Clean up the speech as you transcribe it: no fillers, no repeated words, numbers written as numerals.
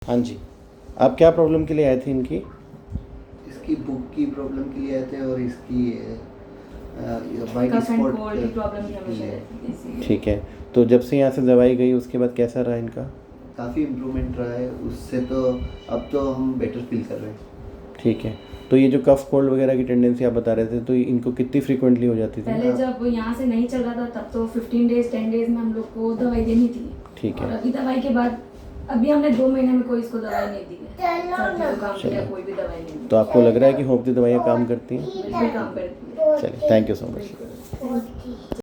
हाँ जी, आप क्या प्रॉब्लम के लिए आए थे इनकी? इसकी बुक की प्रॉब्लम के लिए आए थे और इसकी white cough and spot cold की प्रॉब्लम भी हमेशा है। रहती है इसीलिए। ठीक है, तो जब से यहाँ से दवाई गई उसके बाद कैसा रहा इनका? काफ़ी इम्प्रूवमेंट रहा है उससे, तो अब तो हम बेटर फील कर रहे हैं। ठीक है, तो ये जो कफ कोल्ड वगैरह की टेंडेंसी आप बता रहे थे, तो इनको कितनी फ्रीक्वेंटली हो जाती थी? पहले जब यहाँ से नहीं चल रहा था तब तो 15 डेज 10 डेज में हम लोग को दवाई देनी थी। ठीक है। और अभी दवाई के बाद अभी हमने 2 महीने में कोई इसको दवाई नहीं दी है। सर्दी जुकाम के लिए कोई भी दवाई नहीं दी। तो आपको लग रहा है कि होम्योपैथी दवाइयाँ काम करती हैं? बिल्कुल काम करती है। चलिए, थैंक यू सो मच। बिल्कुल।